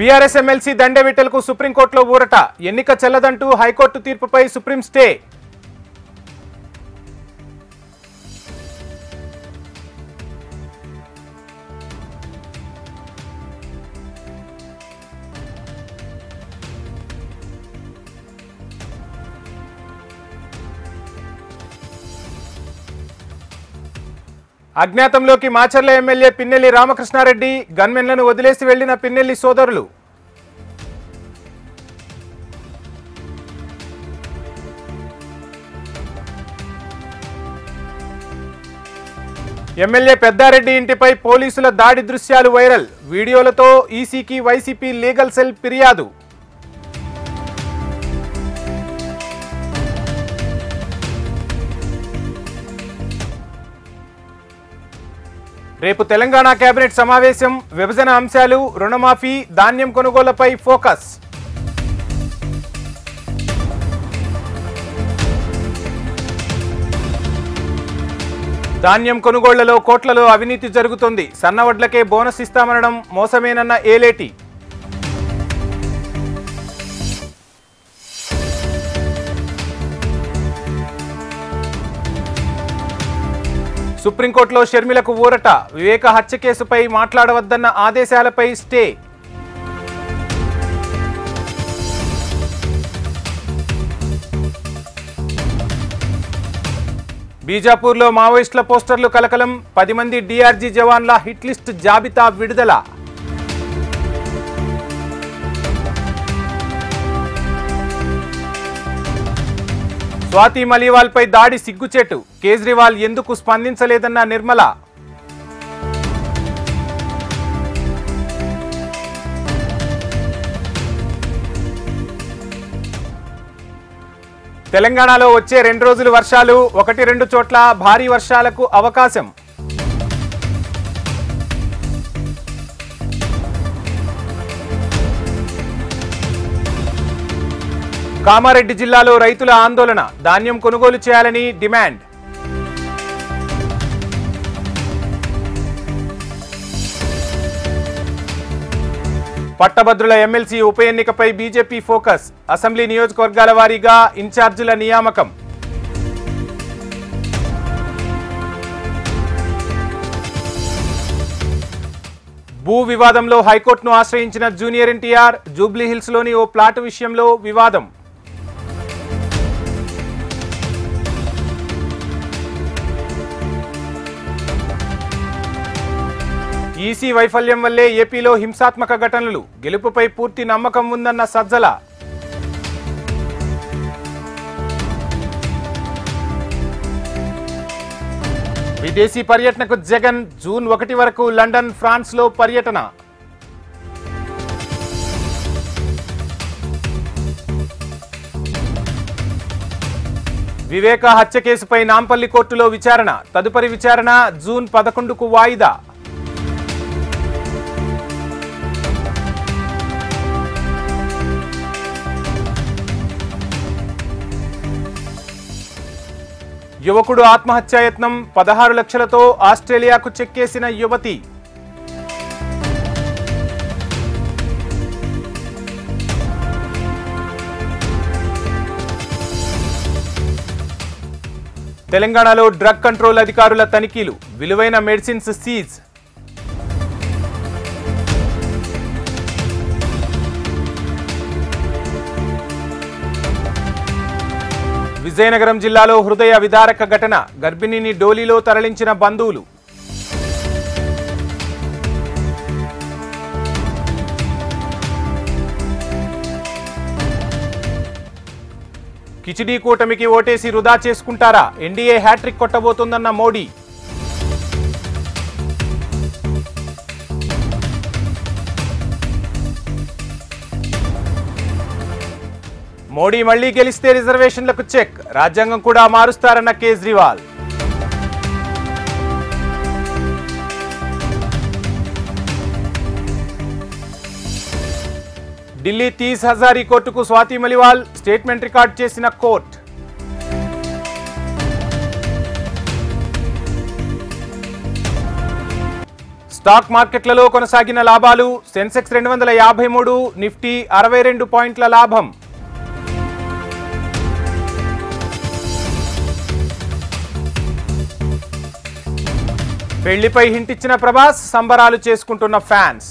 BRS MLC Dande విఠల్కు సుప్రీంకోర్టులో ఊరట. ఎన్నిక చెల్లదంటూ హైకోర్టు తీర్పుపై సుప్రీం స్టే. అజ్ఞాతంలోకి మాచర్ల ఎమ్మెల్యే పిన్నెల్లి రామకృష్ణారెడ్డి, గన్మెన్లను వదిలేసి వెళ్లిన పిన్నెల్లి సోదరులు. ఎమ్మెల్యే పెద్దారెడ్డి ఇంటిపై పోలీసుల దాడి దృశ్యాలు వైరల్. వీడియోలతో ఈసీకి వైసీపీ లీగల్ సెల్ ఫిర్యాదు. రేపు తెలంగాణ కేబినెట్ సమావేశం. విభజన అంశాలు, రుణమాఫీ, ధాన్యం కొనుగోళ్లపై ఫోకస్. ధాన్యం కొనుగోళ్లలో కోట్లలో అవినీతి జరుగుతోంది. సన్నవడ్లకే బోనస్ ఇస్తామనడం మోసమేనన్న ఏలేటి. సుప్రీంకోర్టులో షర్మిలకు ఊరట. వివేక హత్య కేసుపై మాట్లాడవద్దన్న ఆదేశాలపై స్టే. బీజాపూర్లో మావోయిస్టుల పోస్టర్లు కలకలం. 10 మంది డీఆర్జీ జవాన్ల హిట్ లిస్ట్ జాబితా విడుదల. స్వాతి మలీవాల్పై దాడి సిగ్గుచేటు. కేజ్రీవాల్ ఎందుకు స్పందించలేదన్న నిర్మల. తెలంగాణలో వచ్చే 2 రోజులు వర్షాలు. 1-2 చోట్ల భారీ వర్షాలకు అవకాశం. కామారెడ్డి జిల్లాలో రైతుల ఆందోళన. ధాన్యం కొనుగోలు చేయాలని డిమాండ్. పట్టభద్రుల ఎమ్మెల్సీ ఉప ఎన్నికపై బీజేపీ ఫోకస్. అసెంబ్లీ నియోజకవర్గాల వారీగా ఇన్ఛార్జీల నియామకం. భూ వివాదంలో హైకోర్టును ఆశ్రయించిన జూనియర్ ఎన్టీఆర్. జూబ్లీహిల్స్లోని ఓ ప్లాట్ విషయంలో వివాదం. ఈసీ వైఫల్యం వల్లే ఏపీలో హింసాత్మక ఘటనలు. గెలుపుపై పూర్తి నమ్మకం ఉందన్న సజ్జల. విదేశీ పర్యటనకు జగన్. జూన్ 1 వరకు లండన్, ఫ్రాన్స్ లో పర్యటన. వివేక హత్య కేసుపై నాంపల్లి కోర్టులో విచారణ. తదుపరి విచారణ జూన్ 11కు వాయిదా. యువకుడు ఆత్మహత్యాయత్నం. 16 లక్షలతో ఆస్ట్రేలియాకు చెక్కేసిన యువతి. తెలంగాణలో డ్రగ్ కంట్రోల్ అధికారుల తనిఖీలు. విలువైన మెడిసిన్స్ సీజ్. విజయనగరం జిల్లాలో హృదయ విదారక ఘటన. గర్భిణిని డోలీలో తరలించిన బంధువులు. కిచిడీ కూటమికి ఓటేసి వృధా చేసుకుంటారా? ఎన్డీఏ హ్యాట్రిక్ కొట్టబోతోందన్న మోడీ. మోడీ మళ్లీ గెలిస్తే రిజర్వేషన్లకు చెక్. రాజ్యాంగం కూడా మారుస్తారన్న కేజ్రీవాల్. ఢిల్లీ 30 హజారీ కోర్టుకు స్వాతి మలివాల్. స్టేట్మెంట్ రికార్డ్ చేసిన కోర్టు. స్టాక్ మార్కెట్లలో కొనసాగిన లాభాలు. సెన్సెక్స్ 253, నిఫ్టీ 62 పాయింట్ల లాభం. పెళ్లిపై హింట్ ఇచ్చిన ప్రభాస్, సంబరాలు చేసుకుంటున్న ఫ్యాన్స్.